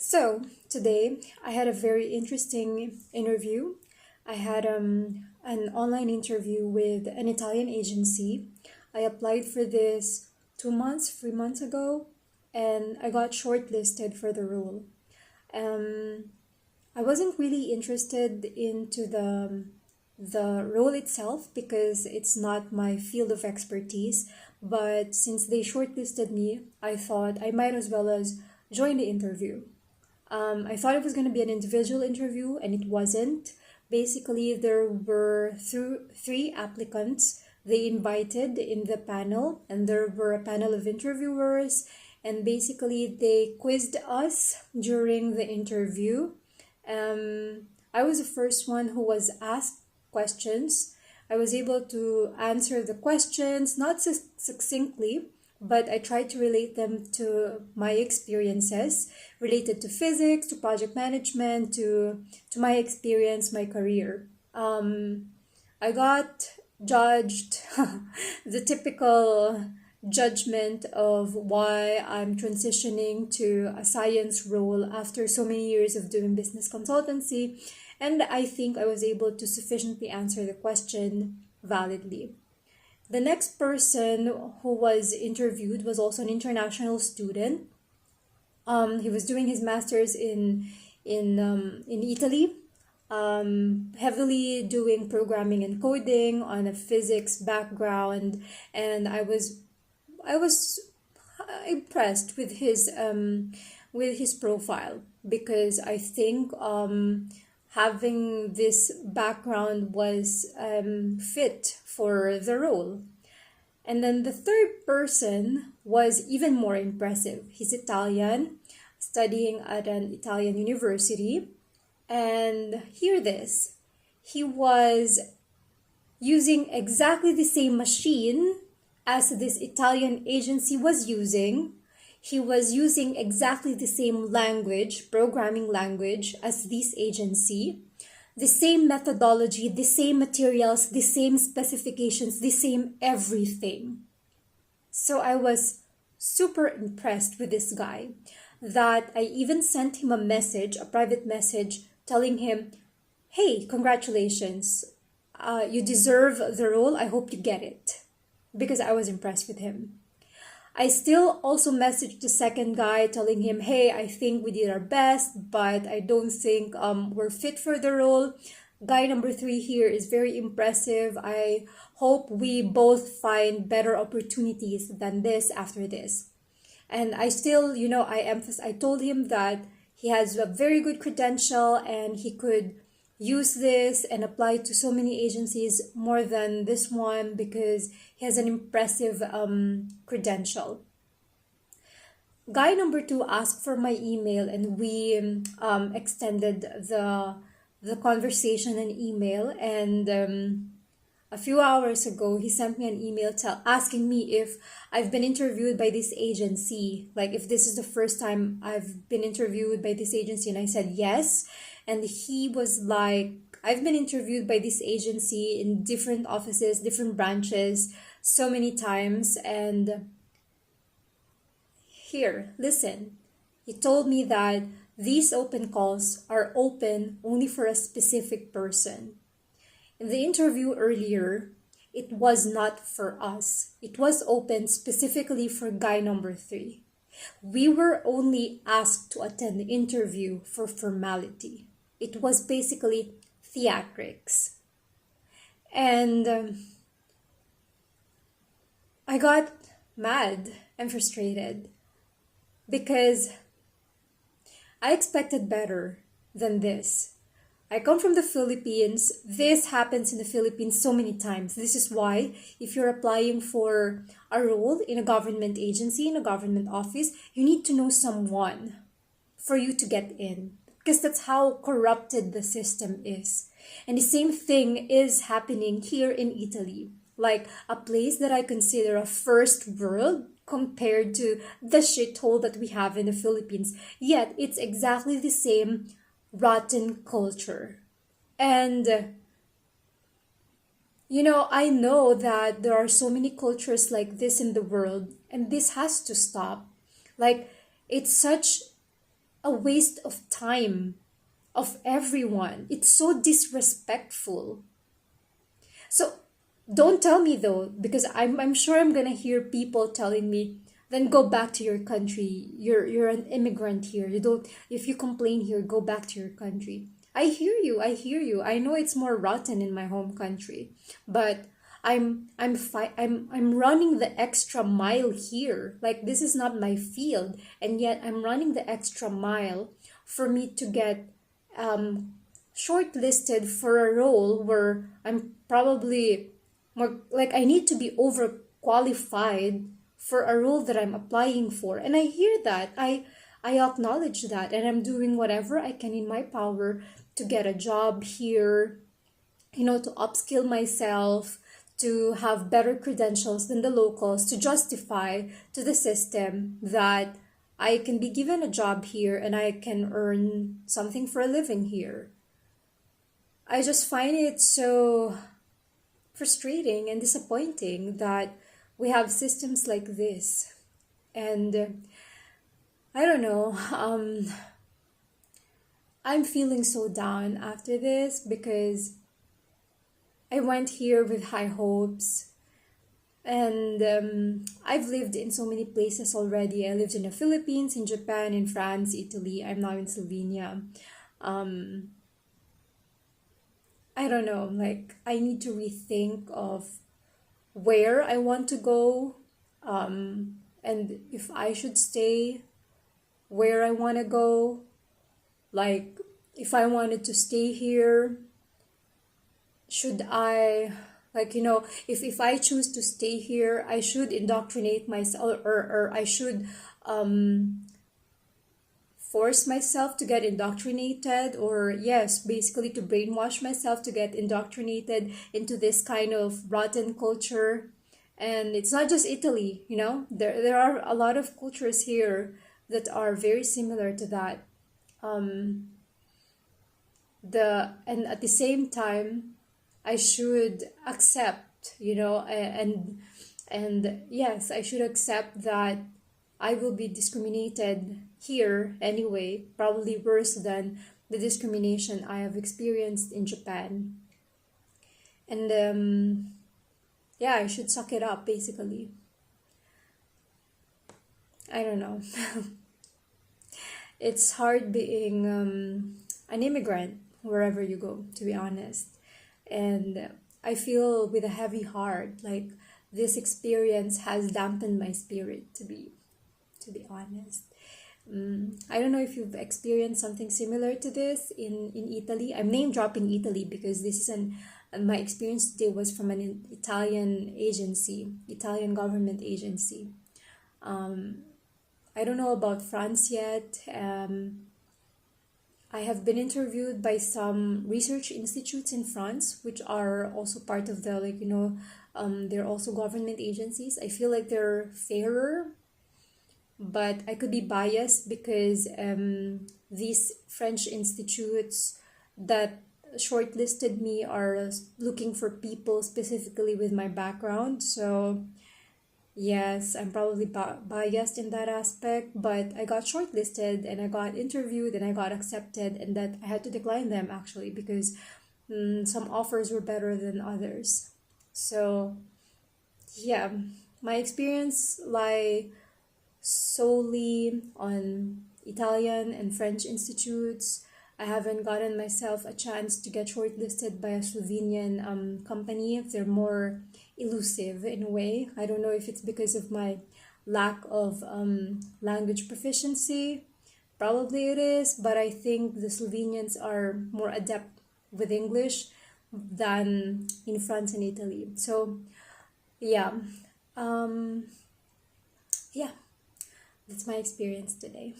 So, today I had a very interesting interview. I had an online interview with an Italian agency. I applied for this 2 months, 3 months ago, and I got shortlisted for the role. Um, I wasn't really interested into the role itself because it's not my field of expertise. But since they shortlisted me, I thought I might as well as join the interview. I thought it was going to be an individual interview, and it wasn't. Basically, there were three applicants they invited in the panel, and there were a panel of interviewers, and basically, they quizzed us during the interview. I was the first one who was asked questions. I was able to answer the questions, not succinctly, but I tried to relate them to my experiences related to physics, to project management, to my experience, my career. I got judged the typical judgment of why I'm transitioning to a science role after so many years of doing business consultancy, and I think I was able to sufficiently answer the question validly. The next person who was interviewed was also an international student. He was doing his master's in Italy, heavily doing programming and coding on a physics background, and I was impressed with his profile because I think having this background was fit for the role. And then the third person was even more impressive. He's Italian, studying at an Italian university. And hear this, he was using exactly the same machine as this Italian agency was using. He was using exactly the same language, programming language, as this agency. The same methodology, the same materials, the same specifications, the same everything. So I was super impressed with this guy that I even sent him a message, a private message, telling him, hey, congratulations. You deserve the role. I hope you get it. Because I was impressed with him. I still also messaged the second guy telling him, hey, I think we did our best, but I don't think we're fit for the role. Guy number 3 here is very impressive. I hope we both find better opportunities than this after this. And I still, I told him that he has a very good credential and he could use this and apply to so many agencies more than this one because he has an impressive credential. Guy number 2 asked for my email and we extended the conversation and email, and a few hours ago he sent me an email asking me if I've been interviewed by this agency, like if this is the first time I've been interviewed by this agency, and I said yes. And he was like, I've been interviewed by this agency in different offices, different branches, so many times. And here, listen. He told me that these open calls are open only for a specific person. In the interview earlier, it was not for us. It was open specifically for guy number 3. We were only asked to attend the interview for formality. It was basically theatrics. And I got mad and frustrated because I expected better than this. I come from the Philippines. This happens in the Philippines so many times. This is why if you're applying for a role in a government agency, in a government office, you need to know someone for you to get in. Because that's how corrupted the system is. And the same thing is happening here in Italy. Like a place that I consider a first world compared to the shithole that we have in the Philippines. Yet it's exactly the same rotten culture. And I know that there are so many cultures like this in the world, and this has to stop. Like, it's such a waste of time of everyone. It's so disrespectful. So don't tell me though, because I'm sure I'm gonna hear people telling me, then go back to your country. You're an immigrant here. You don't, if you complain here, go back to your country. I hear you, I hear you. I know it's more rotten in my home country, but I'm running the extra mile here. Like, this is not my field, and yet I'm running the extra mile for me to get um shortlisted for a role where I'm probably more like I need to be overqualified for a role that I'm applying for. And I hear that. I acknowledge that, and I'm doing whatever I can in my power to get a job here, to upskill myself, to have better credentials than the locals, to justify to the system that I can be given a job here and I can earn something for a living here. I just find it so frustrating and disappointing that we have systems like this. And I don't know, I'm feeling so down after this because I went here with high hopes. And I've lived in so many places already. I lived in the Philippines, in Japan, in France, Italy. I'm now in Slovenia. Um, I don't know, like, I need to rethink of where I want to go, and if I should stay, where I want to go. Like, if I wanted to stay here, should I, like, if I choose to stay here, I should indoctrinate myself, or I should force myself to get indoctrinated, or yes, basically to brainwash myself to get indoctrinated into this kind of rotten culture. And it's not just Italy, there are a lot of cultures here that are very similar to that. And at the same time, I should accept, and yes, I should accept that I will be discriminated here anyway, probably worse than the discrimination I have experienced in Japan. And yeah, I should suck it up, basically. I don't know. It's hard being an immigrant wherever you go, to be honest. And I feel with a heavy heart, like this experience has dampened my spirit, to be honest. I don't know if you've experienced something similar to this in Italy. I'm name dropping Italy because this is my experience today was from an Italian government agency. I don't know about France yet. I have been interviewed by some research institutes in France, which are also part of the, they're also government agencies. I feel like they're fairer, but I could be biased because these French institutes that shortlisted me are looking for people specifically with my background. So yes, I'm probably biased in that aspect, but I got shortlisted and I got interviewed and I got accepted, and that I had to decline them actually because some offers were better than others. So yeah, my experience lie solely on Italian and French institutes. I haven't gotten myself a chance to get shortlisted by a Slovenian company. They're more elusive in a way. I don't know if it's because of my lack of language proficiency. Probably it is, but I think the Slovenians are more adept with English than in France and Italy. So, yeah. Um, yeah, that's my experience today.